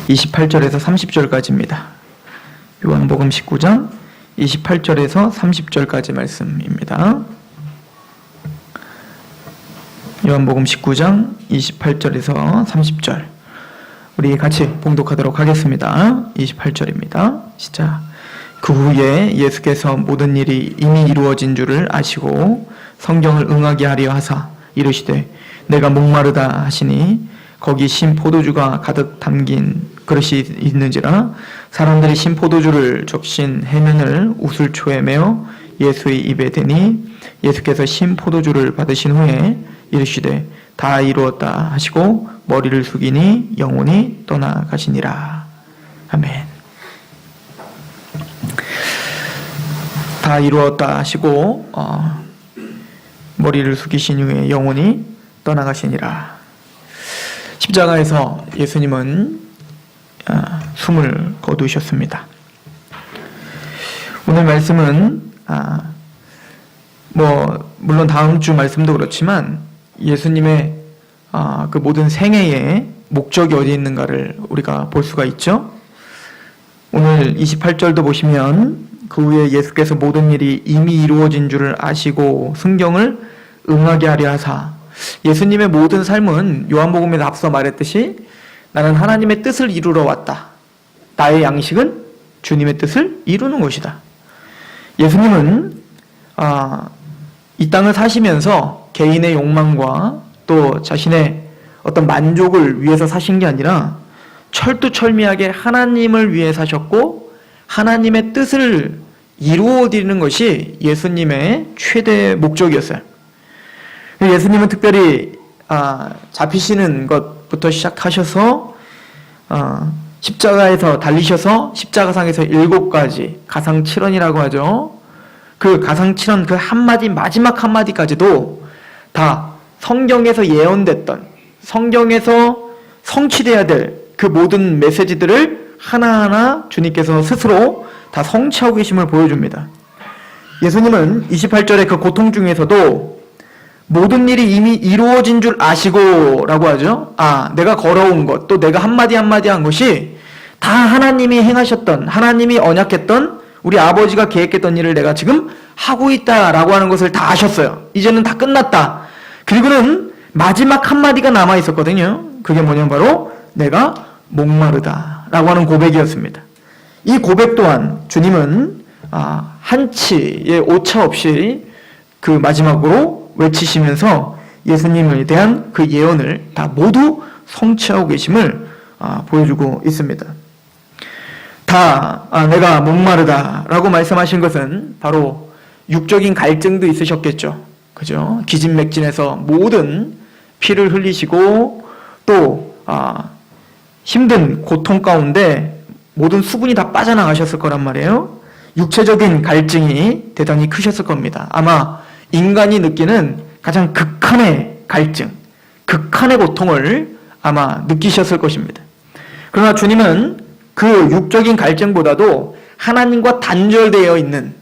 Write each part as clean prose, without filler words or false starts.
28절에서 30절까지입니다. 요한복음 19장 28절에서 30절까지 말씀입니다. 요한복음 19장 28절에서 30절 우리 같이 봉독하도록 하겠습니다. 28절입니다. 시작. 그 후에 예수께서 모든 일이 이미 이루어진 줄을 아시고 성경을 응하게 하려 하사 이르시되 내가 목마르다 하시니 거기 신 포도주가 가득 담긴 그릇이 있는지라 사람들이 신 포도주를 적신 해면을 우슬초에 메어 예수의 입에 대니 예수께서 신 포도주를 받으신 후에 이르시되 다 이루었다 하시고 머리를 숙이니 영혼이 떠나가시니라. 아멘. 다 이루었다 하시고 머리를 숙이신 후에 영혼이 떠나가시니라. 십자가에서 예수님은 숨을 거두셨습니다. 오늘 말씀은 물론 다음 주 말씀도 그렇지만 예수님의 그 모든 생애의 목적이 어디 있는가를 우리가 볼 수가 있죠. 오늘 28절도 보시면 그 후에 예수께서 모든 일이 이미 이루어진 줄을 아시고 성경을 응하게 하려 하사 예수님의 모든 삶은 요한복음에서 앞서 말했듯이 나는 하나님의 뜻을 이루러 왔다. 나의 양식은 주님의 뜻을 이루는 것이다. 예수님은 이 땅을 사시면서 개인의 욕망과 또 자신의 어떤 만족을 위해서 사신 게 아니라 철두철미하게 하나님을 위해 사셨고 하나님의 뜻을 이루어 드리는 것이 예수님의 최대 목적이었어요. 예수님은 특별히 잡히시는 것부터 시작하셔서 십자가에서 달리셔서 십자가상에서 7가지 가상 7언이라고 하죠. 그 가상 7언 그 한마디 마지막 한마디까지도 다 성경에서 예언됐던 성경에서 성취돼야 될 그 모든 메시지들을 하나하나 주님께서 스스로 다 성취하고 계심을 보여줍니다. 예수님은 28절의 그 고통 중에서도 모든 일이 이미 이루어진 줄 아시고 라고 하죠. 내가 걸어온 것, 또 내가 한마디 한마디 한 것이 다 하나님이 행하셨던, 하나님이 언약했던 우리 아버지가 계획했던 일을 내가 지금 하고 있다라고 하는 것을 다 아셨어요. 이제는 다 끝났다. 그리고는 마지막 한마디가 남아있었거든요. 그게 뭐냐면 바로 내가 목마르다 라고 하는 고백이었습니다. 이 고백 또한 주님은 한치의 오차 없이 그 마지막으로 외치시면서 예수님에 대한 그 예언을 다 모두 성취하고 계심을 보여주고 있습니다. 내가 목마르다 라고 말씀하신 것은 바로 육적인 갈증도 있으셨겠죠. 그죠? 기진맥진해서 모든 피를 흘리시고 또 힘든 고통 가운데 모든 수분이 다 빠져나가셨을 거란 말이에요. 육체적인 갈증이 대단히 크셨을 겁니다. 아마 인간이 느끼는 가장 극한의 갈증, 극한의 고통을 아마 느끼셨을 것입니다. 그러나 주님은 그 육적인 갈증보다도 하나님과 단절되어 있는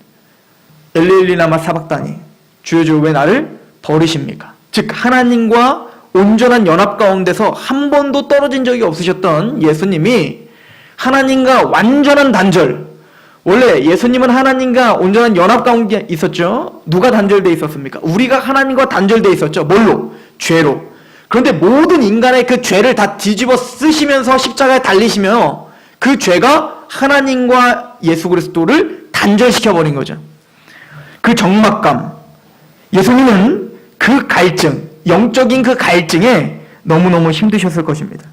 엘리엘리 라마 사박다니 주여 왜 나를 버리십니까? 즉 하나님과 온전한 연합 가운데서 한 번도 떨어진 적이 없으셨던 예수님이 하나님과 완전한 단절, 원래 예수님은 하나님과 온전한 연합 가운데 있었죠. 누가 단절되어 있었습니까? 우리가 하나님과 단절되어 있었죠. 뭘로? 죄로. 그런데 모든 인간의 그 죄를 다 뒤집어 쓰시면서 십자가에 달리시며 그 죄가 하나님과 예수 그리스도를 단절시켜버린 거죠. 그 적막감, 예수님은 그 갈증, 영적인 그 갈증에 너무너무 힘드셨을 것입니다.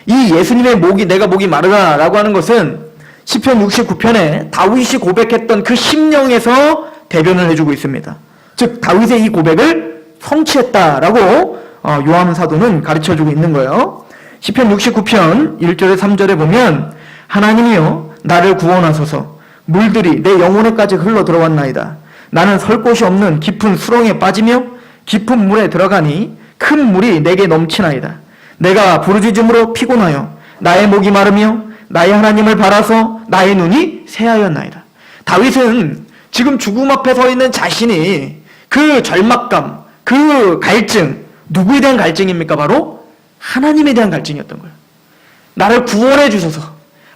이 예수님의 내가 목이 마르다라고 하는 것은 시편 69편에 다윗이 고백했던 그 심령에서 대변을 해주고 있습니다. 즉 다윗의 이 고백을 성취했다라고 요한 사도는 가르쳐주고 있는 거예요. 시편 69편 1절에 3절에 보면 하나님이여 나를 구원하소서 물들이 내 영혼에까지 흘러 들어왔나이다. 나는 설 곳이 없는 깊은 수렁에 빠지며 깊은 물에 들어가니 큰 물이 내게 넘치나이다. 내가 부르짖음으로 피곤하여 나의 목이 마르며 나의 하나님을 바라서 나의 눈이 새하였나이다. 다윗은 지금 죽음 앞에 서 있는 자신이 그 절망감, 그 갈증, 누구에 대한 갈증입니까? 바로 하나님에 대한 갈증이었던 거예요. 나를 구원해 주소서.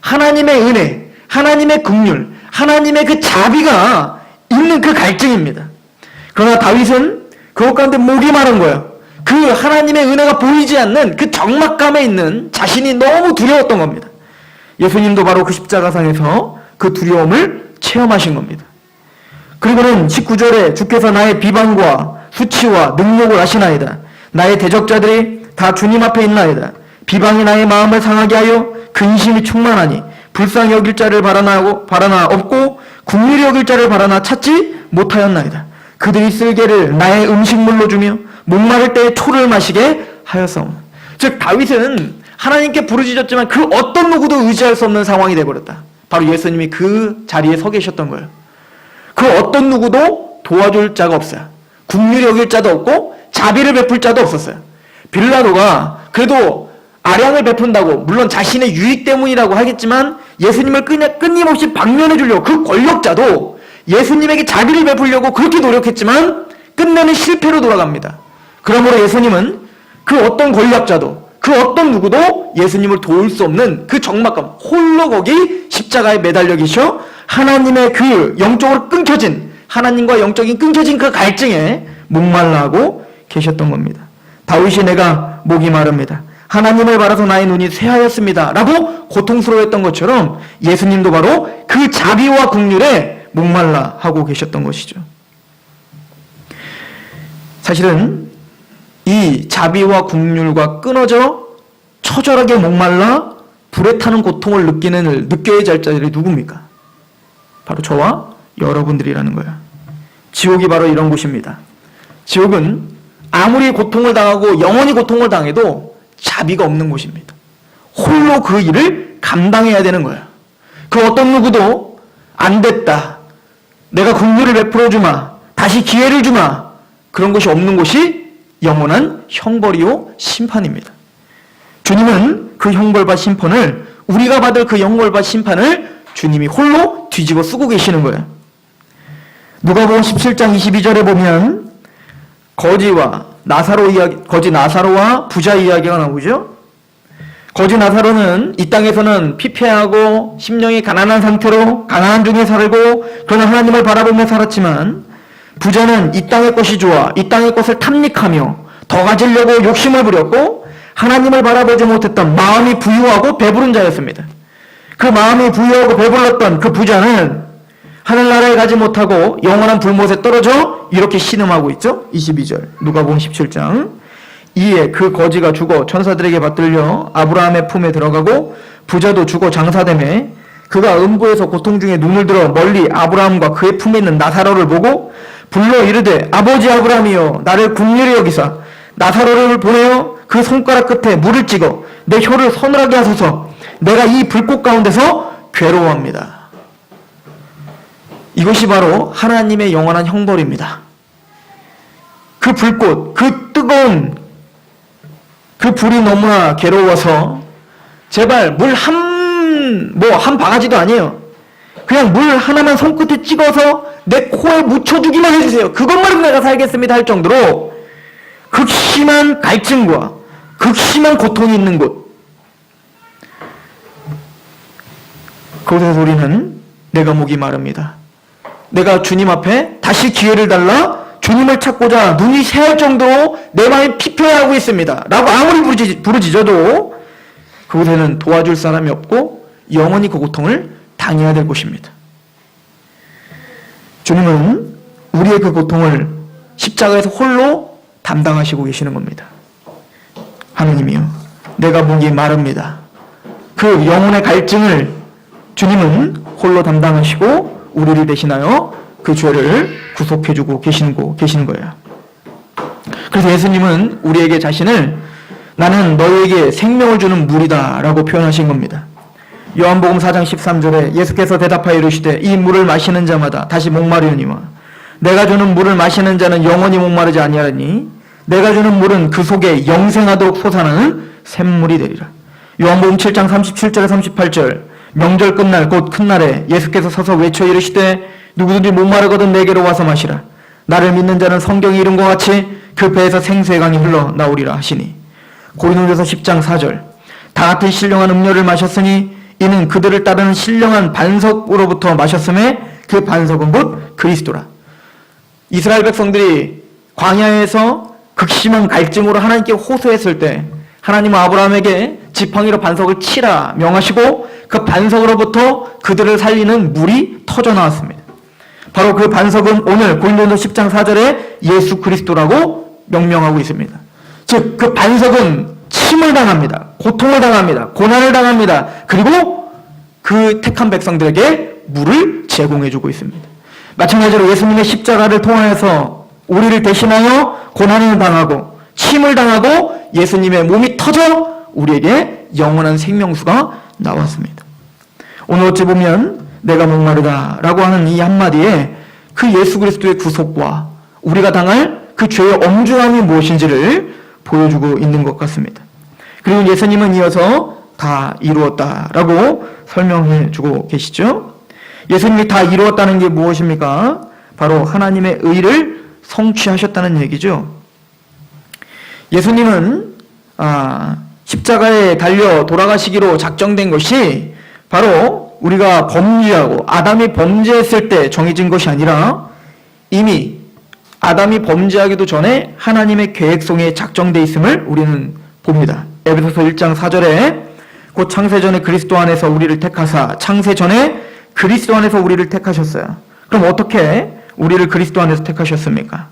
하나님의 은혜, 하나님의 긍휼, 하나님의 그 자비가 있는 그 갈증입니다. 그러나 다윗은 그것 가운데 목이 마른 거예요. 그 하나님의 은혜가 보이지 않는 그 적막감에 있는 자신이 너무 두려웠던 겁니다. 예수님도 바로 그 십자가상에서 그 두려움을 체험하신 겁니다. 그리고는 19절에 주께서 나의 비방과 수치와 능력을 아시나이다. 나의 대적자들이 다 주님 앞에 있나이다. 비방이 나의 마음을 상하게 하여 근심이 충만하니 불쌍히 여길 자를 바라나 없고 국률이 여길 자를 바라나 찾지 못하였나이다. 그들이 쓸개를 나의 음식물로 주며 목마를 때에 초를 마시게 하였사오니. 즉 다윗은 하나님께 부르짖었지만 그 어떤 누구도 의지할 수 없는 상황이 되어버렸다. 바로 예수님이 그 자리에 서 계셨던 거예요. 그 어떤 누구도 도와줄 자가 없어요. 국률이 여길 자도 없고 자비를 베풀 자도 없었어요. 빌라도가 그래도 아량을 베푼다고, 물론 자신의 유익 때문이라고 하겠지만 예수님을 끊임없이 방면해 주려고 그 권력자도 예수님에게 자비를 베풀려고 그렇게 노력했지만 끝내는 실패로 돌아갑니다. 그러므로 예수님은 그 어떤 권력자도 그 어떤 누구도 예수님을 도울 수 없는 그 적막감, 홀로 거기 십자가에 매달려 계셔 하나님의 그 영적으로 끊겨진, 하나님과 영적인 끊겨진 그 갈증에 목말라 하고 계셨던 겁니다. 다윗이 내가 목이 마릅니다. 하나님을 바라서 나의 눈이 쇠하였습니다. 라고 고통스러워했던 것처럼 예수님도 바로 그 자비와 긍휼에 목말라 하고 계셨던 것이죠. 사실은 이 자비와 긍휼과 끊어져 처절하게 목말라 불에 타는 고통을 느껴야 할 자들이 누굽니까? 바로 저와 여러분들이라는 거예요. 지옥이 바로 이런 곳입니다. 지옥은 아무리 고통을 당하고 영원히 고통을 당해도 자비가 없는 곳입니다. 홀로 그 일을 감당해야 되는 거예요. 그 어떤 누구도 안 됐다, 내가 긍휼을 베풀어 주마, 다시 기회를 주마, 그런 것이 없는 곳이 영원한 형벌이요 심판입니다. 주님은 그 형벌과 심판을, 우리가 받을 그 형벌과 심판을 주님이 홀로 뒤집어 쓰고 계시는 거예요. 누가복음 17장 22절에 보면 거지 나사로와 부자 이야기가 나오죠. 거지 나사로는 이 땅에서는 피폐하고 심령이 가난한 상태로 가난한 중에 살고, 그러나 하나님을 바라보며 살았지만 부자는 이 땅의 것이 좋아 이 땅의 것을 탐닉하며 더 가지려고 욕심을 부렸고 하나님을 바라보지 못했던 마음이 부유하고 배부른 자였습니다. 그 마음이 부유하고 배불렀던 그 부자는 하늘나라에 가지 못하고 영원한 불못에 떨어져 이렇게 신음하고 있죠. 22절 누가복음 17장. 이에 그 거지가 죽어 천사들에게 받들려 아브라함의 품에 들어가고 부자도 죽어 장사되매 그가 음부에서 고통 중에 눈을 들어 멀리 아브라함과 그의 품에 있는 나사로를 보고 불러 이르되 아버지 아브라함이여 나를 긍휼히 여기사 나사로를 보내어 그 손가락 끝에 물을 찍어 내 혀를 서늘하게 하소서. 내가 이 불꽃 가운데서 괴로워합니다. 이것이 바로 하나님의 영원한 형벌입니다. 그 불꽃, 그 뜨거운 그 불이 너무나 괴로워서 제발 물 한 바가지도 아니에요. 그냥 물 하나만 손끝에 찍어서 내 코에 묻혀주기만 해주세요. 그것만으로 내가 살겠습니다 할 정도로 극심한 갈증과 극심한 고통이 있는 곳. 그곳에서 우리는 내가 목이 마릅니다. 내가 주님 앞에 다시 기회를 달라 주님을 찾고자 눈이 새할 정도로 내 마음이 피폐하고 있습니다. 라고 아무리 부르짖어도 그곳에는 도와줄 사람이 없고 영원히 그 고통을 당해야 될 곳입니다. 주님은 우리의 그 고통을 십자가에서 홀로 담당하시고 계시는 겁니다. 하느님이요, 내가 목이 마릅니다. 그 영혼의 갈증을 주님은 홀로 담당하시고 우리를 대신하여 그 죄를 구속해주고 계시는 거예요. 그래서 예수님은 우리에게 자신을 나는 너희에게 생명을 주는 물이다 라고 표현하신 겁니다. 요한복음 4장 13절에 예수께서 대답하여 이르시되 이 물을 마시는 자마다 다시 목마르니와 내가 주는 물을 마시는 자는 영원히 목마르지 아니하리니 내가 주는 물은 그 속에 영생하도록 솟아나는 샘물이 되리라. 요한복음 7장 37절에 38절 명절 끝날 곧 큰 날에 예수께서 서서 외쳐 이르시되 누구든지 목마르거든 내게로 와서 마시라. 나를 믿는 자는 성경이 이룬 것 같이 그 배에서 생수의 강이 흘러나오리라 하시니. 고린도전서 10장 4절 다 같은 신령한 음료를 마셨으니 이는 그들을 따르는 신령한 반석으로부터 마셨음에 그 반석은 곧 그리스도라. 이스라엘 백성들이 광야에서 극심한 갈증으로 하나님께 호소했을 때 하나님은 아브라함에게 지팡이로 반석을 치라 명하시고 그 반석으로부터 그들을 살리는 물이 터져 나왔습니다. 바로 그 반석은 오늘 고린도서 10장 4절에 예수 그리스도라고 명명하고 있습니다. 즉 그 반석은 침을 당합니다. 고통을 당합니다. 고난을 당합니다. 그리고 그 택한 백성들에게 물을 제공해주고 있습니다. 마찬가지로 예수님의 십자가를 통하여서 우리를 대신하여 고난을 당하고 침을 당하고 예수님의 몸이 터져 우리에게 영원한 생명수가 나왔습니다. 오늘 어찌 보면 내가 목마르다 라고 하는 이 한마디에 그 예수 그리스도의 구속과 우리가 당할 그 죄의 엄중함이 무엇인지를 보여주고 있는 것 같습니다. 그리고 예수님은 이어서 다 이루었다라고 설명해 주고 계시죠. 예수님이 다 이루었다는 게 무엇입니까? 바로 하나님의 의를 성취하셨다는 얘기죠. 예수님은 십자가에 달려 돌아가시기로 작정된 것이 바로 우리가 범죄하고 아담이 범죄했을 때 정해진 것이 아니라 이미 아담이 범죄하기도 전에 하나님의 계획성에 작정되어 있음을 우리는 봅니다. 에베소서 1장 4절에 곧 창세전에 그리스도 안에서 우리를 택하사 창세전에 그리스도 안에서 우리를 택하셨어요. 그럼 어떻게 우리를 그리스도 안에서 택하셨습니까?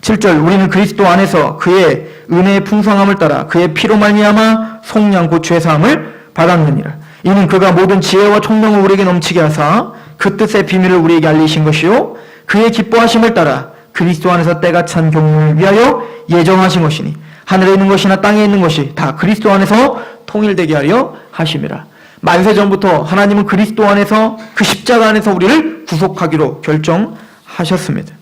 7절 우리는 그리스도 안에서 그의 은혜의 풍성함을 따라 그의 피로 말미암아 속량 곧 죄사함을 받았느니라. 이는 그가 모든 지혜와 총명을 우리에게 넘치게 하사 그 뜻의 비밀을 우리에게 알리신 것이요 그의 기뻐하심을 따라 그리스도 안에서 때가 찬 경륜을 위하여 예정하신 것이니 하늘에 있는 것이나 땅에 있는 것이 다 그리스도 안에서 통일되게 하려 하심이라. 만세 전부터 하나님은 그리스도 안에서 그 십자가 안에서 우리를 구속하기로 결정하셨습니다.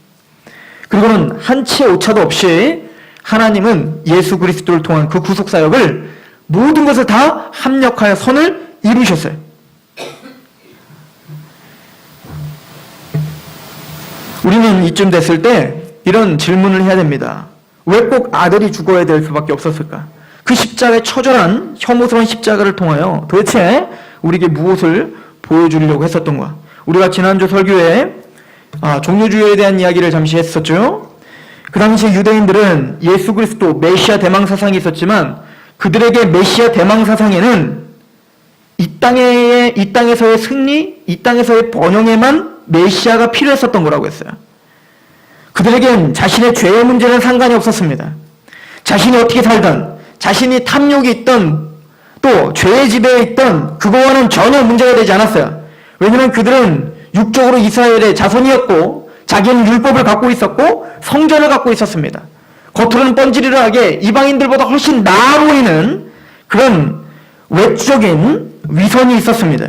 그리고는 한치의 오차도 없이 하나님은 예수 그리스도를 통한 그 구속 사역을 모든 것을 다 합력하여 선을 이루셨어요. 우리는 이쯤 됐을 때 이런 질문을 해야 됩니다. 왜 꼭 아들이 죽어야 될 수밖에 없었을까? 그 십자가의 처절한 혐오스러운 십자가를 통하여 도대체 우리에게 무엇을 보여주려고 했었던가? 우리가 지난주 설교에 종교주의에 대한 이야기를 잠시 했었죠. 그 당시 유대인들은 예수 그리스도 메시아 대망 사상이 있었지만 그들에게 메시아 대망 사상에는 이 땅에서의 승리, 이 땅에서의 번영에만 메시아가 필요했었던 거라고 했어요. 그들에겐 자신의 죄의 문제는 상관이 없었습니다. 자신이 어떻게 살든, 자신이 탐욕이 있던, 또 죄의 지배에 있던 그거와는 전혀 문제가 되지 않았어요. 왜냐하면 그들은 육적으로 이스라엘의 자손이었고 자기는 율법을 갖고 있었고 성전을 갖고 있었습니다. 겉으로는 뻔질이라하게 이방인들보다 훨씬 나아 보이는 그런 외적인 위선이 있었습니다.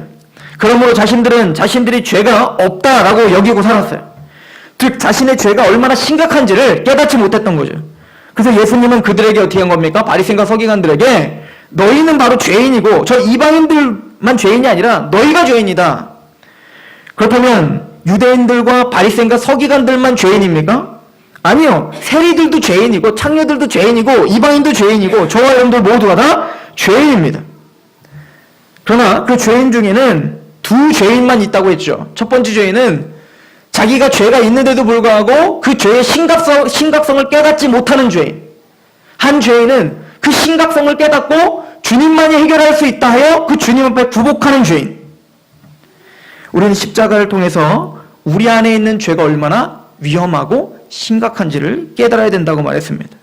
그러므로 자신들이 죄가 없다라고 여기고 살았어요. 즉 자신의 죄가 얼마나 심각한지를 깨닫지 못했던 거죠. 그래서 예수님은 그들에게 어떻게 한 겁니까? 바리새인과 서기관들에게 너희는 바로 죄인이고 저 이방인들만 죄인이 아니라 너희가 죄인이다. 그렇다면 유대인들과 바리새인과 서기관들만 죄인입니까? 아니요. 세리들도 죄인이고 창녀들도 죄인이고 이방인도 죄인이고 저와 여러분들 모두가 다 죄인입니다. 그러나 그 죄인 중에는 두 죄인만 있다고 했죠. 첫 번째 죄인은 자기가 죄가 있는데도 불구하고 그 죄의 심각성을 깨닫지 못하는 죄인. 한 죄인은 그 심각성을 깨닫고 주님만이 해결할 수 있다 하여 그 주님 앞에 굴복하는 죄인. 우리는 십자가를 통해서 우리 안에 있는 죄가 얼마나 위험하고 심각한지를 깨달아야 된다고 말했습니다.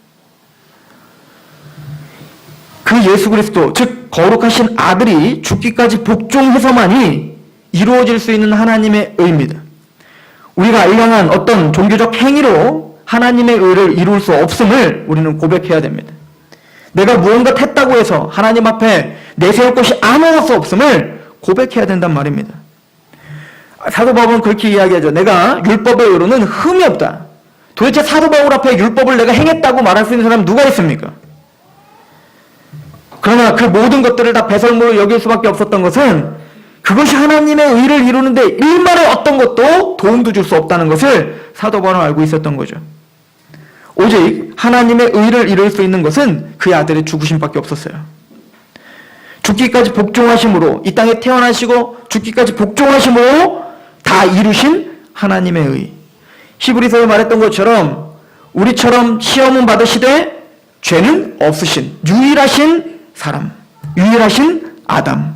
그 예수 그리스도, 즉 거룩하신 아들이 죽기까지 복종해서만이 이루어질 수 있는 하나님의 의입니다. 우리가 일용한 어떤 종교적 행위로 하나님의 의를 이룰 수 없음을 우리는 고백해야 됩니다. 내가 무언가 했다고 해서 하나님 앞에 내세울 것이 아무것도 없음을 고백해야 된단 말입니다. 사도 바울은 그렇게 이야기하죠. 내가 율법의 의로는 흠이 없다. 도대체 사도 바울 앞에 율법을 내가 행했다고 말할 수 있는 사람 누가 있습니까? 그러나 그 모든 것들을 다 배설물로 여길 수밖에 없었던 것은 그것이 하나님의 의를 이루는데 일말의 어떤 것도 도움도 줄 수 없다는 것을 사도 바울은 알고 있었던 거죠. 오직 하나님의 의를 이룰 수 있는 것은 그의 아들의 죽으심밖에 없었어요. 죽기까지 복종하심으로, 이 땅에 태어나시고 죽기까지 복종하심으로 다 이루신 하나님의 의. 히브리서에 말했던 것처럼 우리처럼 시험은 받으시되 죄는 없으신 유일하신 사람, 유일하신 아담.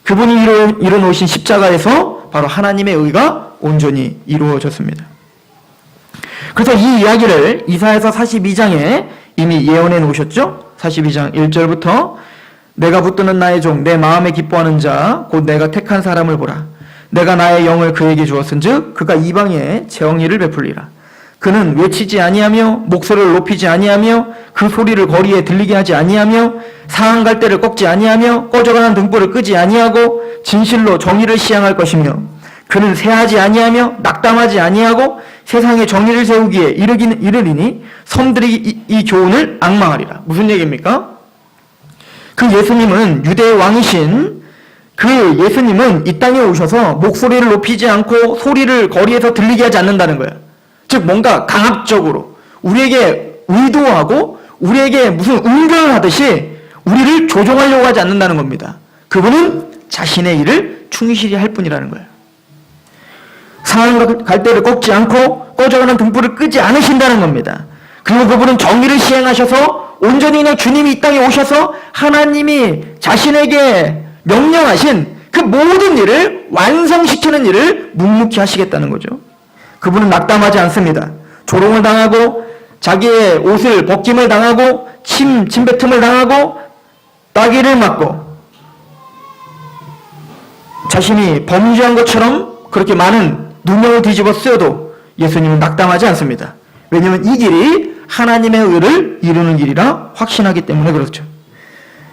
그분이 이뤄놓으신 십자가에서 바로 하나님의 의가 온전히 이루어졌습니다. 그래서 이 이야기를 이사야서 42장에 이미 예언해 놓으셨죠? 42장 1절부터 내가 붙드는 나의 종, 내 마음에 기뻐하는 자, 곧 내가 택한 사람을 보라. 내가 나의 영을 그에게 주었은즉 그가 이방에 정의를 베풀리라. 그는 외치지 아니하며 목소리를 높이지 아니하며 그 소리를 거리에 들리게 하지 아니하며 상한 갈대를 꺾지 아니하며 꺼져가는 등불을 끄지 아니하고 진실로 정의를 시행할 것이며 그는 세하지 아니하며 낙담하지 아니하고 세상에 정의를 세우기에 이르리니 섬들이 이 교훈을 앙망하리라. 무슨 얘기입니까? 그 예수님은 유대의 왕이신 그 예수님은 이 땅에 오셔서 목소리를 높이지 않고 소리를 거리에서 들리게 하지 않는다는 거예요. 즉 뭔가 강압적으로 우리에게 의도하고 우리에게 무슨 운전을 하듯이 우리를 조종하려고 하지 않는다는 겁니다. 그분은 자신의 일을 충실히 할 뿐이라는 거예요. 상한 갈대를 꺾지 않고 꺼져가는 등불을 끄지 않으신다는 겁니다. 그리고 그분은 정의를 시행하셔서 온전히 그냥 주님이 이 땅에 오셔서 하나님이 자신에게 명령하신 그 모든 일을 완성시키는 일을 묵묵히 하시겠다는 거죠. 그분은 낙담하지 않습니다. 조롱을 당하고 자기의 옷을 벗김을 당하고 침뱉음을 당하고 따귀를 맞고 자신이 범죄한 것처럼 그렇게 많은 누명을 뒤집어 쓰여도 예수님은 낙담하지 않습니다. 왜냐하면 이 길이 하나님의 의를 이루는 길이라 확신하기 때문에 그렇죠.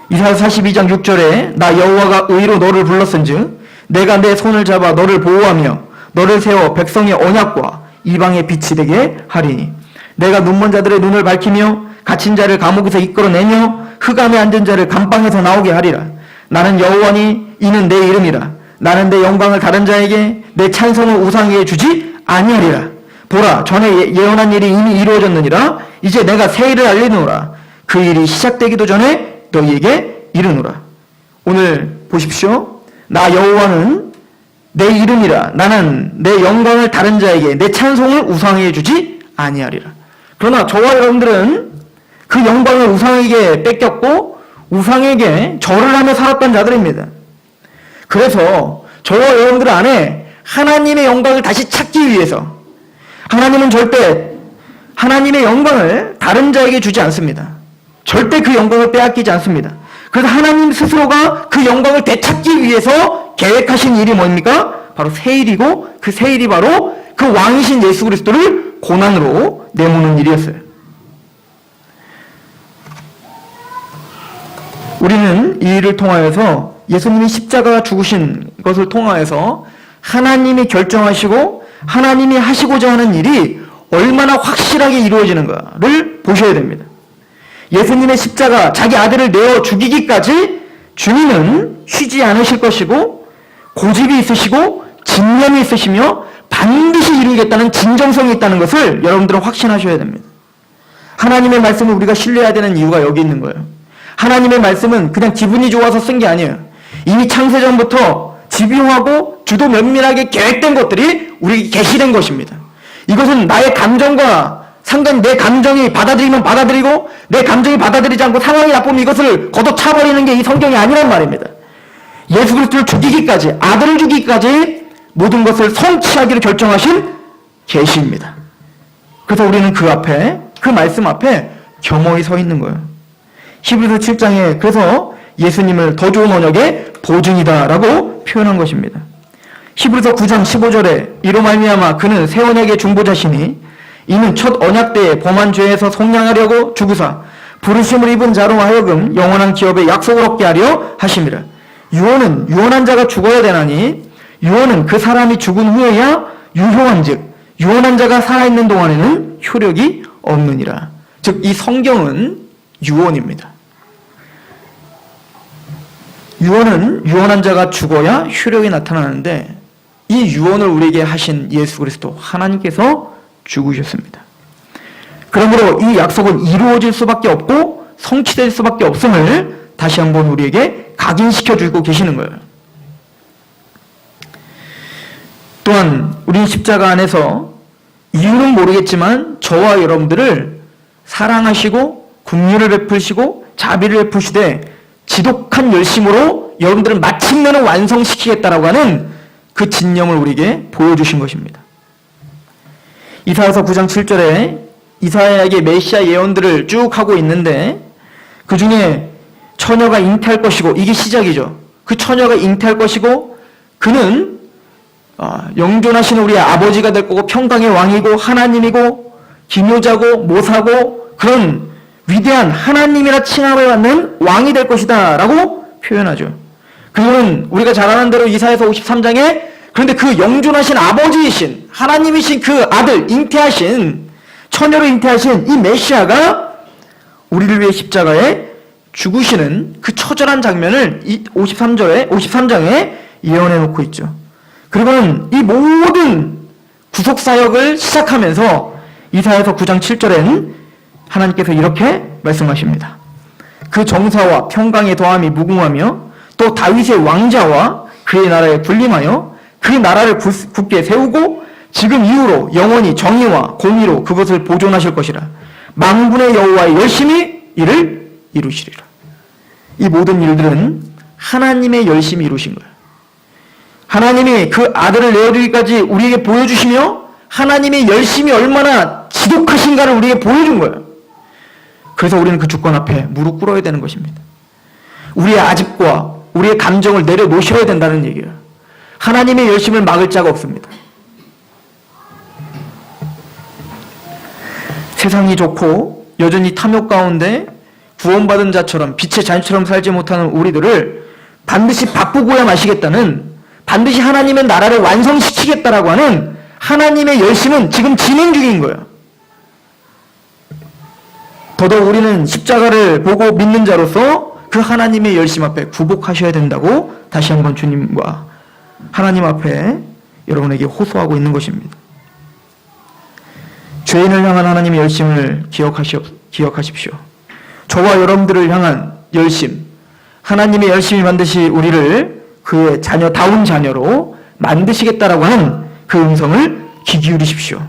이사야 42장 6절에 나 여호와가 의로 너를 불렀은즉 내가 내 손을 잡아 너를 보호하며 너를 세워 백성의 언약과 이방의 빛이 되게 하리니 내가 눈먼 자들의 눈을 밝히며 갇힌 자를 감옥에서 이끌어내며 흑암에 앉은 자를 감방에서 나오게 하리라. 나는 여호와니 이는 내 이름이라. 나는 내 영광을 다른 자에게 내 찬송을 우상에게 주지 아니하리라. 보라 전에 예언한 일이 이미 이루어졌느니라. 이제 내가 새 일을 알리노라. 그 일이 시작되기도 전에 너희에게 이르노라. 오늘 보십시오. 나 여호와는 내 이름이라. 나는 내 영광을 다른 자에게 내 찬송을 우상에게 주지 아니하리라. 그러나 저와 여러분들은 그 영광을 우상에게 뺏겼고 우상에게 절을 하며 살았던 자들입니다. 그래서 저와 여러분들 안에 하나님의 영광을 다시 찾기 위해서 하나님은 절대 하나님의 영광을 다른 자에게 주지 않습니다. 절대 그 영광을 빼앗기지 않습니다. 그래서 하나님 스스로가 그 영광을 되찾기 위해서 계획하신 일이 뭡니까? 바로 새 일이고 그 새 일이 바로 그 왕이신 예수 그리스도를 고난으로 내모는 일이었어요. 우리는 이 일을 통하여서 예수님이 십자가 죽으신 것을 통하여서 하나님이 결정하시고 하나님이 하시고자 하는 일이 얼마나 확실하게 이루어지는가를 보셔야 됩니다. 예수님의 십자가, 자기 아들을 내어 죽이기까지 주님은 쉬지 않으실 것이고 고집이 있으시고 진념이 있으시며 반드시 이루겠다는 진정성이 있다는 것을 여러분들은 확신하셔야 됩니다. 하나님의 말씀을 우리가 신뢰해야 되는 이유가 여기 있는 거예요. 하나님의 말씀은 그냥 기분이 좋아서 쓴 게 아니에요. 이미 창세전부터 집요하고 주도 면밀하게 계획된 것들이 우리에게 계시된 것입니다. 이것은 나의 감정과 상관, 내 감정이 받아들이면 받아들이고 내 감정이 받아들이지 않고 상황이 나쁘면 이것을 걷어차버리는 게 이 성경이 아니란 말입니다. 예수 그리스도를 죽이기까지, 아들을 죽이기까지 모든 것을 성취하기로 결정하신 계시입니다. 그래서 우리는 그 앞에, 그 말씀 앞에 겸허히 서 있는 거예요. 히브리서 7장에 그래서 예수님을 더 좋은 언약의 보증이다라고 표현한 것입니다. 히브리서 9장 15절에 이로 말미암아 그는 새 언약의 중보자시니 이는 첫 언약 때에 범한 죄에서 속량하려고 주구사 부르심을 입은 자로 하여금 영원한 기업의 약속을 얻게 하려 하심이라. 유언은 유언한 자가 죽어야 되나니 유언은 그 사람이 죽은 후에야 유효한즉 유언한 자가 살아있는 동안에는 효력이 없느니라. 즉 이 성경은 유언입니다. 유언은 유언한 자가 죽어야 효력이 나타나는데 이 유언을 우리에게 하신 예수 그리스도 하나님께서 죽으셨습니다. 그러므로 이 약속은 이루어질 수밖에 없고 성취될 수밖에 없음을 다시 한번 우리에게 각인시켜주고 계시는 거예요. 또한 우리는 십자가 안에서 이유는 모르겠지만 저와 여러분들을 사랑하시고 긍휼을 베푸시고 자비를 베푸시되 지독한 열심으로 여러분들을 마침내는 완성시키겠다라고 하는 그 진념을 우리에게 보여주신 것입니다. 이사야서 9장 7절에 이사야에게 메시아 예언들을 쭉 하고 있는데 그 중에 처녀가 잉태할 것이고, 이게 시작이죠. 그 처녀가 잉태할 것이고 그는 영존하신 우리의 아버지가 될 거고 평강의 왕이고 하나님이고 기묘자고 모사고 그런 위대한 하나님이라 칭함을 받는 왕이 될 것이다 라고 표현하죠. 그는 우리가 잘 아는 대로 이사야서 53장에 그런데 그 영존하신 아버지이신 하나님이신 그 아들 잉태하신 처녀로 잉태하신 이 메시아가 우리를 위해 십자가에 죽으시는 그 처절한 장면을 53장에 예언해 놓고 있죠. 그리고는 이 모든 구속사역을 시작하면서 이사야서 9장 7절엔 하나님께서 이렇게 말씀하십니다. 그 정사와 평강의 더함이 무궁하며 또 다윗의 왕자와 그의 나라에 군림하여 그 나라를 굳게 세우고 지금 이후로 영원히 정의와 공의로 그것을 보존하실 것이라. 만군의 여호와의 열심히 이를 이루시리라. 이 모든 일들은 하나님의 열심히 이루신 거예요. 하나님이 그 아들을 내어주기까지 우리에게 보여주시며 하나님의 열심이 얼마나 지독하신가를 우리에게 보여준 거예요. 그래서 우리는 그 주권 앞에 무릎 꿇어야 되는 것입니다. 우리의 아집과 우리의 감정을 내려놓으셔야 된다는 얘기예요. 하나님의 열심을 막을 자가 없습니다. 세상이 좋고 여전히 탐욕 가운데 구원받은 자처럼 빛의 자녀처럼 살지 못하는 우리들을 반드시 바꾸고야 마시겠다는, 반드시 하나님의 나라를 완성시키겠다라고 하는 하나님의 열심은 지금 진행 중인 거예요. 더더욱 우리는 십자가를 보고 믿는 자로서 그 하나님의 열심 앞에 굴복하셔야 된다고 다시 한번 주님과 하나님 앞에 여러분에게 호소하고 있는 것입니다. 죄인을 향한 하나님의 열심을 기억하십시오. 저와 여러분들을 향한 열심, 하나님의 열심이 반드시 우리를 그의 자녀다운 자녀로 만드시겠다라고 하는 그 음성을 귀 기울이십시오.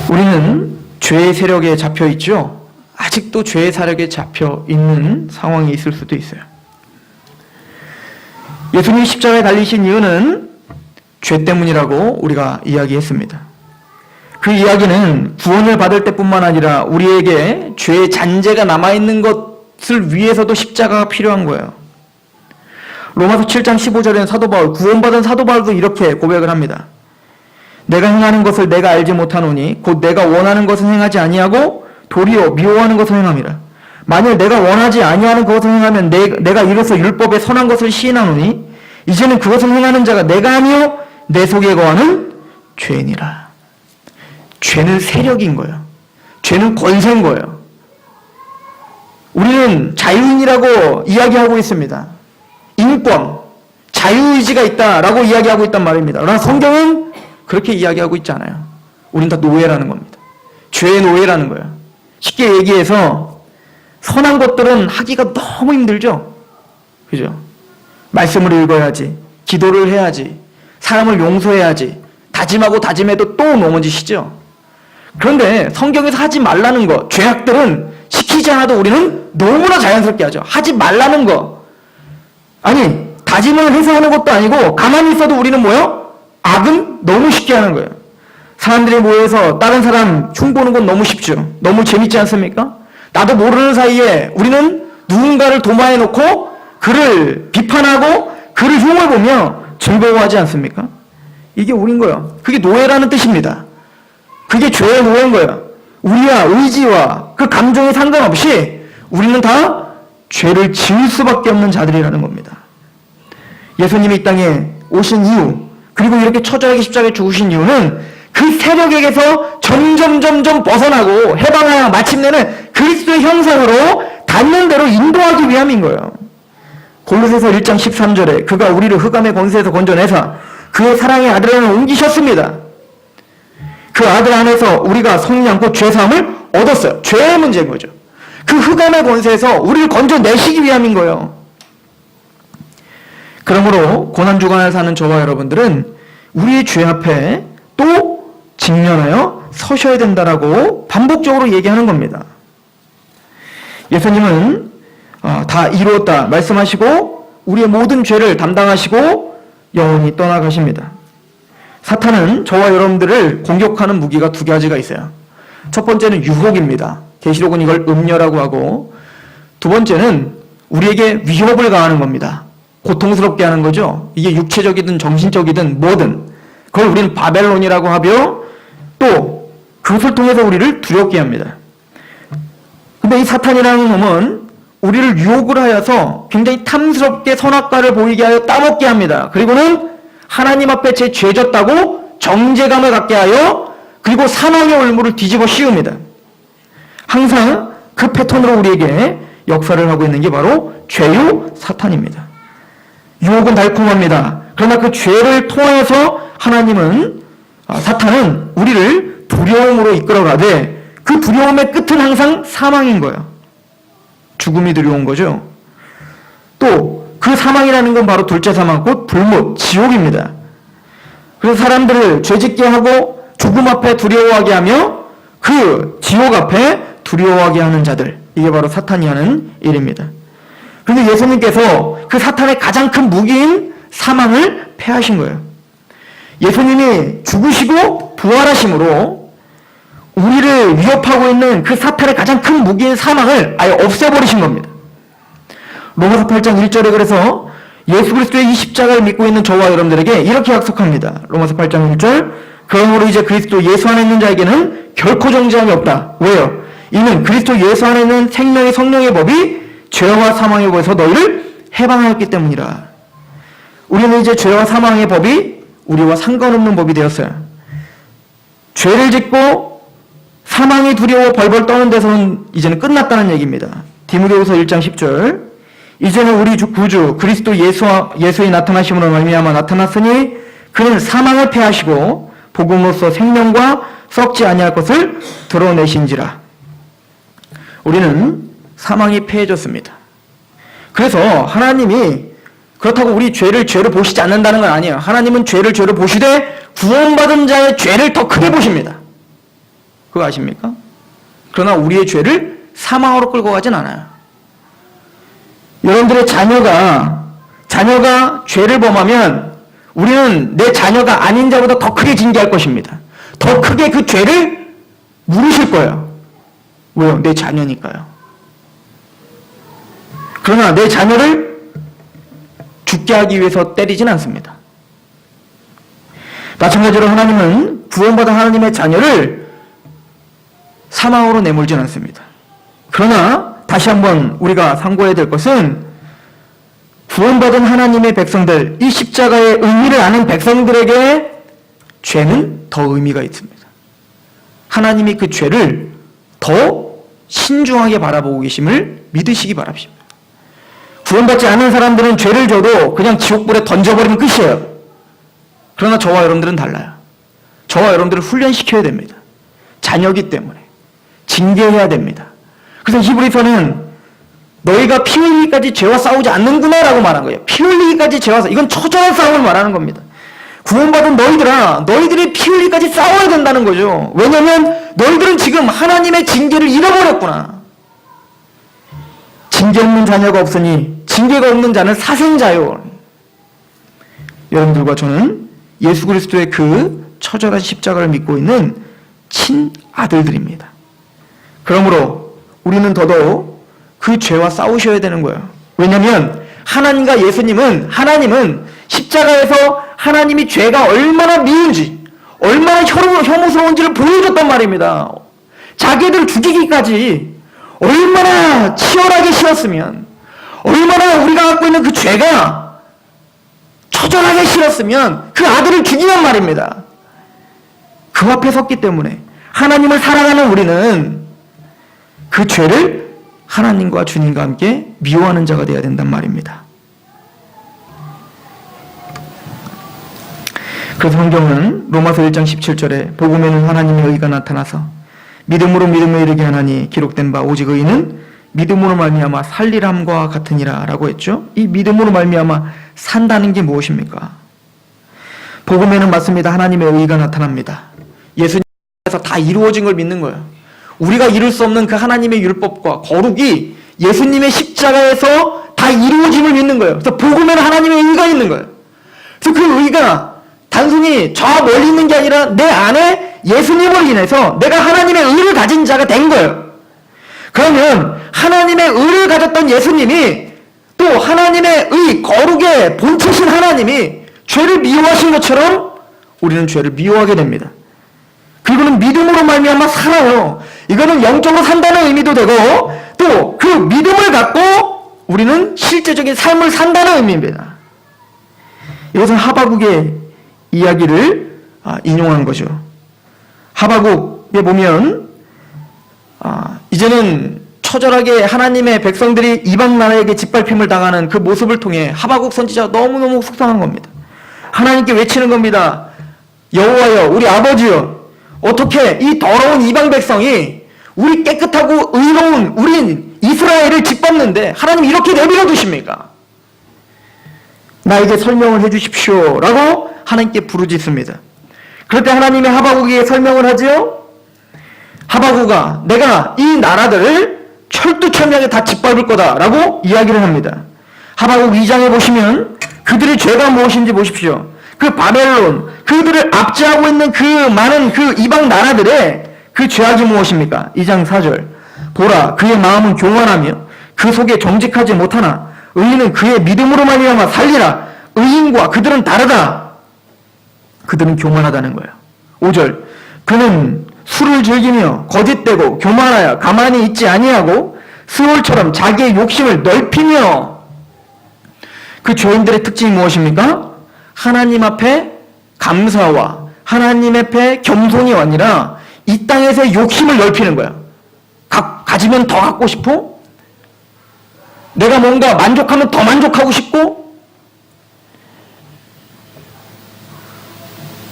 우리는 죄의 세력에 잡혀 있죠. 아직도 죄의 세력에 잡혀 있는 상황이 있을 수도 있어요. 예수님이 십자가에 달리신 이유는 죄 때문이라고 우리가 이야기했습니다. 그 이야기는 구원을 받을 때뿐만 아니라 우리에게 죄의 잔재가 남아있는 것을 위해서도 십자가가 필요한 거예요. 로마서 7장 15절에는 사도 바울, 구원받은 사도 바울도 이렇게 고백을 합니다. 내가 행하는 것을 내가 알지 못하노니 곧 내가 원하는 것은 행하지 아니하고 도리어 미워하는 것을 행함이라. 만일 내가 원하지 아니하는 것을 행하면 내가 이로써 율법의 선한 것을 시인하노니 이제는 그것을 행하는 자가 내가 아니요 내 속에 거하는 죄인이라. 죄는 세력인 거예요. 죄는 권세인 거예요. 우리는 자유인이라고 이야기하고 있습니다. 인권, 자유의지가 있다라고 이야기하고 있단 말입니다. 그러나 성경은 그렇게 이야기하고 있지 않아요. 우린 다 노예라는 겁니다. 죄의 노예라는 거예요. 쉽게 얘기해서 선한 것들은 하기가 너무 힘들죠. 그죠? 말씀을 읽어야지, 기도를 해야지, 사람을 용서해야지, 다짐하고 다짐해도 또 넘어지시죠. 그런데 성경에서 하지 말라는 거, 죄악들은 시키지 않아도 우리는 너무나 자연스럽게 하죠. 하지 말라는 거. 아니, 다짐을 해서 하는 것도 아니고 가만히 있어도 우리는 뭐요? 악은 너무 쉽게 하는 거예요. 사람들이 모여서 다른 사람 흉보는 건 너무 쉽죠. 너무 재밌지 않습니까? 나도 모르는 사이에 우리는 누군가를 도마에 놓고 그를 비판하고 그를 흉을 보며 즐거워하지 않습니까? 이게 우린 거예요. 그게 노예라는 뜻입니다. 그게 죄의 노예인 거예요. 우리와 의지와 그 감정에 상관없이 우리는 다 죄를 지을 수밖에 없는 자들이라는 겁니다. 예수님이 이 땅에 오신 이유, 그리고 이렇게 처절하게 십자가에 죽으신 이유는 그 세력에게서 점점 벗어나고 해방하여 마침내는 그리스도의 형상으로 닿는 대로 인도하기 위함인 거예요. 골로새서 1장 13절에 그가 우리를 흑암의 권세에서 건져내사 그의 사랑의 아들에게 옮기셨습니다. 그 아들 안에서 우리가 속지 않고 죄사함을 얻었어요. 죄의 문제인 거죠. 그 흑암의 권세에서 우리를 건져내시기 위함인 거예요. 그러므로 고난주간을 사는 저와 여러분들은 우리의 죄 앞에 또 직면하여 서셔야 된다라고 반복적으로 얘기하는 겁니다. 예수님은 다 이루었다 말씀하시고 우리의 모든 죄를 담당하시고 영원히 떠나가십니다. 사탄은 저와 여러분들을 공격하는 무기가 두 가지가 있어요. 첫 번째는 유혹입니다. 계시록은 이걸 음녀라고 하고, 두 번째는 우리에게 위협을 가하는 겁니다. 고통스럽게 하는 거죠. 이게 육체적이든 정신적이든 뭐든 그걸 우리는 바벨론이라고 하며 또 그것을 통해서 우리를 두렵게 합니다. 근데 이 사탄이라는 놈은 우리를 유혹을 하여서 굉장히 탐스럽게 선악과를 보이게 하여 따먹게 합니다. 그리고는 하나님 앞에 제 죄졌다고 정죄감을 갖게 하여 그리고 사망의 올무를 뒤집어 씌웁니다. 항상 그 패턴으로 우리에게 역사를 하고 있는 게 바로 죄요 사탄입니다. 유혹은 달콤합니다. 그러나 그 죄를 통해서 사탄은 우리를 두려움으로 이끌어가되 그 두려움의 끝은 항상 사망인 거예요. 죽음이 두려운 거죠. 또 그 사망이라는 건 바로 둘째 사망, 곧 불못, 지옥입니다. 그래서 사람들을 죄짓게 하고 죽음 앞에 두려워하게 하며 그 지옥 앞에 두려워하게 하는 자들, 이게 바로 사탄이 하는 일입니다. 그런데 예수님께서 그 사탄의 가장 큰 무기인 사망을 패하신 거예요. 예수님이 죽으시고 부활하심으로 우리를 위협하고 있는 그 사탄의 가장 큰 무기인 사망을 아예 없애버리신 겁니다. 로마서 8장 1절에 그래서 예수 그리스도의 이 십자가를 믿고 있는 저와 여러분들에게 이렇게 약속합니다. 로마서 8장 1절, 그러므로 이제 그리스도 예수 안에 있는 자에게는 결코 정죄함이 없다. 왜요? 이는 그리스도 예수 안에 있는 생명의 성령의 법이 죄와 사망의 법에서 너희를 해방하였기 때문이라. 우리는 이제 죄와 사망의 법이 우리와 상관없는 법이 되었어요. 죄를 짓고 사망이 두려워 벌벌 떠는 데서는 이제는 끝났다는 얘기입니다. 디모데후서 1장 10절, 이제는 우리 구주 그리스도 예수의 나타나심으로 말미암아 나타났으니 그는 사망을 패하시고 복음으로써 생명과 썩지 아니할 것을 드러내신지라. 우리는 사망이 패해졌습니다. 그래서 하나님이 그렇다고 우리 죄를 죄로 보시지 않는다는 건 아니에요. 하나님은 죄를 죄로 보시되 구원받은 자의 죄를 더 크게 보십니다. 그거 아십니까? 그러나 우리의 죄를 사망으로 끌고 가진 않아요. 여러분들의 자녀가 죄를 범하면 우리는 내 자녀가 아닌 자보다 더 크게 징계할 것입니다. 더 크게 그 죄를 물으실 거예요. 왜요? 내 자녀니까요. 그러나 내 자녀를 죽게 하기 위해서 때리진 않습니다. 마찬가지로 하나님은 구원받은 하나님의 자녀를 사망으로 내몰진 않습니다. 그러나 다시 한번 우리가 상고해야 될 것은 구원받은 하나님의 백성들, 이 십자가의 의미를 아는 백성들에게 죄는 더 의미가 있습니다. 하나님이 그 죄를 더 신중하게 바라보고 계심을 믿으시기 바랍니다. 구원받지 않은 사람들은 죄를 져도 그냥 지옥불에 던져버리면 끝이에요. 그러나 저와 여러분들은 달라요. 저와 여러분들을 훈련시켜야 됩니다. 자녀기 때문에 징계해야 됩니다. 그래서 히브리서는 너희가 피 흘리기까지 죄와 싸우지 않는구나 라고 말한 거예요. 피 흘리기까지 죄와 이건 처절한 싸움을 말하는 겁니다. 구원받은 너희들아, 너희들이 피 흘리기까지 싸워야 된다는 거죠. 왜냐하면 너희들은 지금 하나님의 징계를 잃어버렸구나. 징계 없는 자녀가 없으니 징계가 없는 자는 사생자요. 여러분들과 저는 예수 그리스도의 그 처절한 십자가를 믿고 있는 친아들들입니다. 그러므로 우리는 더더욱 그 죄와 싸우셔야 되는 거예요. 왜냐하면 하나님과 하나님은 십자가에서 하나님이 죄가 얼마나 미운지, 얼마나 혐오스러운지를 보여줬단 말입니다. 자기들 죽이기까지 얼마나 치열하게 싫었으면, 얼마나 우리가 갖고 있는 그 죄가 처절하게 싫었으면 그 아들을 죽이란 말입니다. 그 앞에 섰기 때문에 하나님을 사랑하는 우리는 그 죄를 하나님과 주님과 함께 미워하는 자가 되어야 된단 말입니다. 그래서 성경은 로마서 1장 17절에 복음에는 하나님의 의가 나타나서 믿음으로 믿음에 이르게 하나니 기록된 바 오직 의인은 믿음으로 말미암아 살리람과 같으니라 라고 했죠. 이 믿음으로 말미암아 산다는 게 무엇입니까? 복음에는 맞습니다. 하나님의 의가 나타납니다. 예수님께서 다 이루어진 걸 믿는 거예요. 우리가 이룰 수 없는 그 하나님의 율법과 거룩이 예수님의 십자가에서 다 이루어짐을 믿는 거예요. 그래서 복음에는 하나님의 의가 있는 거예요. 그래서 그 의가 단순히 저 멀리 있는 게 아니라 내 안에 예수님을 인해서 내가 하나님의 의를 가진 자가 된 거예요. 그러면 하나님의 의를 가졌던 예수님이 또 하나님의 의, 거룩의 본체신 하나님이 죄를 미워하신 것처럼 우리는 죄를 미워하게 됩니다. 그리고는 믿음으로 말미암아 살아요. 이거는 영적으로 산다는 의미도 되고 또 그 믿음을 갖고 우리는 실제적인 삶을 산다는 의미입니다. 이것은 하바국의 이야기를 인용한 거죠. 하바국에 보면 이제는 처절하게 하나님의 백성들이 이방 나라에게 짓밟힘을 당하는 그 모습을 통해 하바국 선지자가 너무너무 속상한 겁니다. 하나님께 외치는 겁니다. 여호와여, 우리 아버지여, 어떻게 이 더러운 이방 백성이 우리 깨끗하고 의로운 우린 이스라엘을 짓밟는데 하나님 이렇게 내버려 두십니까? 나에게 설명을 해주십시오 라고 하나님께 부르짖습니다. 그럴 때 하나님의 하바국에게 설명을 하지요. 하바국아, 내가 이 나라들을 철두철미하게 다 짓밟을 거다 라고 이야기를 합니다. 하바국 2장에 보시면 그들의 죄가 무엇인지 보십시오. 그 바벨론, 그들을 압제하고 있는 그 많은 그 이방 나라들의 그 죄악이 무엇입니까? 2장 4절. 보라, 그의 마음은 교만하며 그 속에 정직하지 못하나 의인은 그의 믿음으로 말미암아 살리라. 의인과 그들은 다르다. 그들은 교만하다는 거예요. 5절. 그는 술을 즐기며 거짓되고 교만하여 가만히 있지 아니하고 스올처럼 자기의 욕심을 넓히며. 그 죄인들의 특징이 무엇입니까? 하나님 앞에 감사와 하나님 앞에 겸손이 아니라 이 땅에서의 욕심을 넓히는 거야. 가지면 더 갖고 싶어? 내가 뭔가 만족하면 더 만족하고 싶고?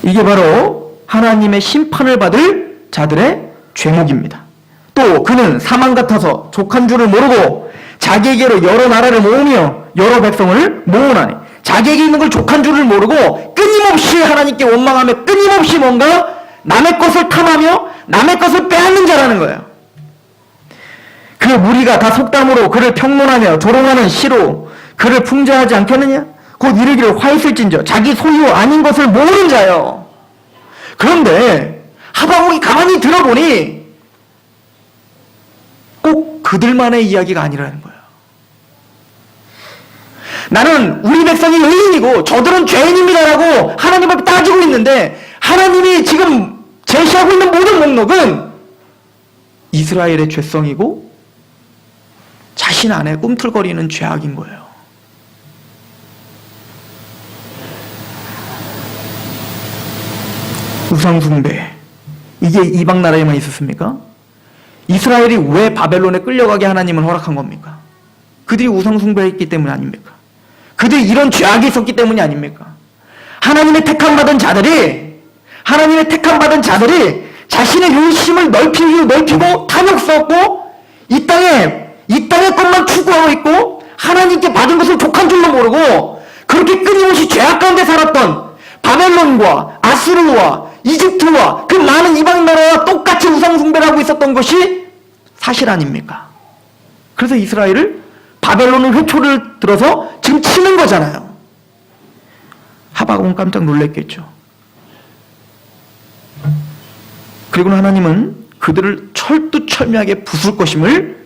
이게 바로 하나님의 심판을 받을 자들의 죄목입니다. 또 그는 사망 같아서 족한 줄을 모르고 자기에게로 여러 나라를 모으며 여러 백성을 모으나니 자기에게 있는 걸 족한 줄을 모르고 끊임없이 하나님께 원망하며 끊임없이 뭔가 남의 것을 탐하며 남의 것을 빼앗는 자라는 거예요. 그 무리가 다 속담으로 그를 평론하며 조롱하는 시로 그를 풍자하지 않겠느냐? 곧 이르기를 화 있을진저 자기 소유 아닌 것을 모으는 자요. 그런데 하바국이 가만히 들어보니 꼭 그들만의 이야기가 아니라는 거예요. 나는 우리 백성이 의인이고 저들은 죄인입니다라고 하나님 앞에 따지고 있는데 하나님이 지금 제시하고 있는 모든 목록은 이스라엘의 죄성이고 자신 안에 꿈틀거리는 죄악인 거예요. 우상숭배, 이게 이방 나라에만 있었습니까? 이스라엘이 왜 바벨론에 끌려가게 하나님은 허락한 겁니까? 그들이 우상숭배했기 때문 아닙니까? 그들이 이런 죄악이 있었기 때문이 아닙니까? 하나님의 택함받은 자들이 자신의 욕심을 넓히고 탐욕스럽고 이 땅의 것만 추구하고 있고 하나님께 받은 것을 족한 줄로 모르고 그렇게 끊임없이 죄악 가운데 살았던 바벨론과 아수르와 이집트와 그 많은 이방 나라와 똑같이 우상숭배를 하고 있었던 것이 사실 아닙니까? 그래서 이스라엘을 바벨론은 회초를 들어서 지금 치는 거잖아요. 하바국은 깜짝 놀랐겠죠. 그리고는 하나님은 그들을 철두철미하게 부술 것임을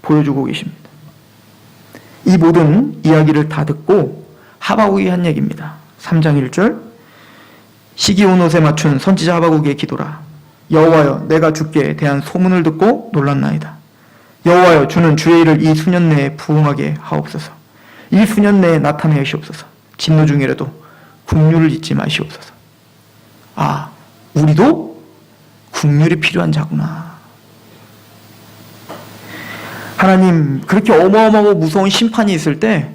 보여주고 계십니다. 이 모든 이야기를 다 듣고 하바국이 한 얘기입니다. 3장 1절 시기 온 옷에 맞춘 선지자 하바국의 기도라. 여호와여, 내가 주께 대한 소문을 듣고 놀랐나이다. 여호와여, 주는 주의 일을 이 수년 내에 부응하게 하옵소서. 이 수년 내에 나타내시옵소서. 진노 중이라도 긍휼을 잊지 마시옵소서. 아, 우리도 긍휼이 필요한 자구나. 하나님, 그렇게 어마어마하고 무서운 심판이 있을 때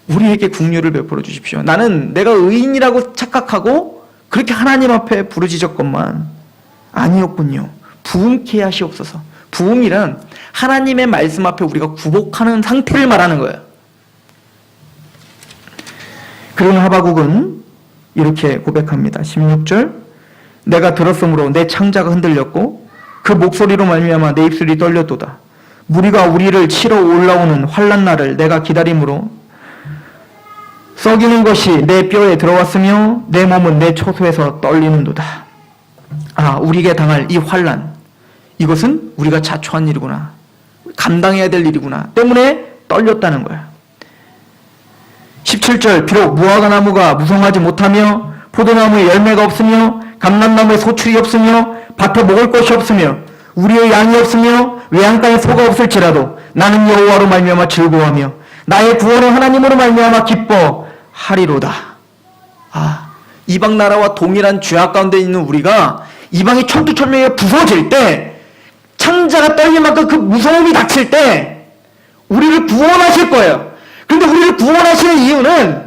우리에게 긍휼을 베풀어 주십시오. 나는 내가 의인이라고 착각하고 그렇게 하나님 앞에 부르짖었건만 아니었군요. 부흥케 하시옵소서. 부흥이란 하나님의 말씀 앞에 우리가 굴복하는 상태를 말하는 거예요. 그런 하바국은 이렇게 고백합니다. 16절, 내가 들었으므로 내 창자가 흔들렸고 그 목소리로 말미암아 내 입술이 떨렸도다. 무리가 우리를 치러 올라오는 환난 날을 내가 기다림으로 썩이는 것이 내 뼈에 들어왔으며 내 몸은 내 초소에서 떨리는도다. 우리에게 당할 이 환난, 이것은 우리가 자초한 일이구나, 감당해야 될 일이구나 때문에 떨렸다는 거야. 17절, 비록 무화과 나무가 무성하지 못하며 포도나무에 열매가 없으며 감람나무에 소출이 없으며 밭에 먹을 것이 없으며 우리의 양이 없으며 외양간에 소가 없을지라도 나는 여호와로 말미암아 즐거워하며 나의 구원의 하나님으로 말미암아 기뻐하리로다. 이방 나라와 동일한 죄악 가운데 있는 우리가 이방이 천투천명에 부서질 때, 창자가 떨릴 만큼 그 무서움이 닥칠 때 우리를 구원하실 거예요. 그런데 우리를 구원하시는 이유는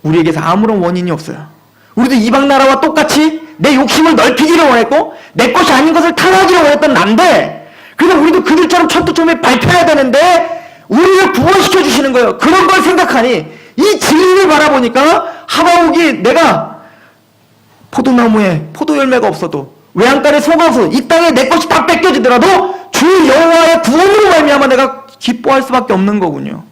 우리에게서 아무런 원인이 없어요. 우리도 이방 나라와 똑같이 내 욕심을 넓히기를 원했고 내 것이 아닌 것을 탐하기를 원했던 난데, 그래서 우리도 그들처럼 천투천명에 밟혀야 되는데 우리를 구원시켜 주시는 거예요. 그런 걸 생각하니 이 진리를 바라보니까 하바국이 내가 포도나무에 포도 열매가 없어도 외양간에 소가 없어도 이 땅에 내 것이 다 뺏겨지더라도 주 여호와의 구원으로 말미암아 내가 기뻐할 수밖에 없는 거군요.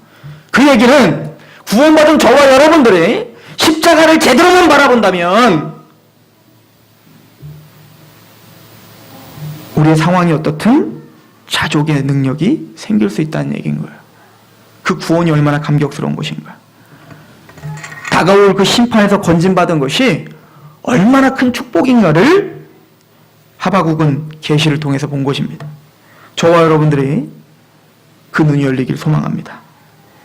그 얘기는 구원받은 저와 여러분들이 십자가를 제대로만 바라본다면 우리의 상황이 어떻든 자족의 능력이 생길 수 있다는 얘기인 거예요. 그 구원이 얼마나 감격스러운 것인가. 다가올 그 심판에서 건진받은 것이 얼마나 큰 축복인가를 하바국은 계시를 통해서 본 것입니다. 저와 여러분들이 그 눈이 열리길 소망합니다.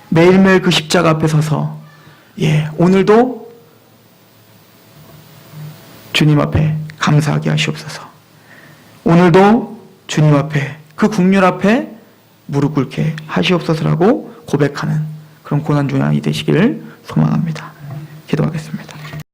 매일매일 그 십자가 앞에 서서 오늘도 주님 앞에 감사하게 하시옵소서. 오늘도 주님 앞에 그 긍휼 앞에 무릎 꿇게 하시옵소서라고 고백하는 그런 고난중앙이 되시길 소망합니다. 기도하겠습니다.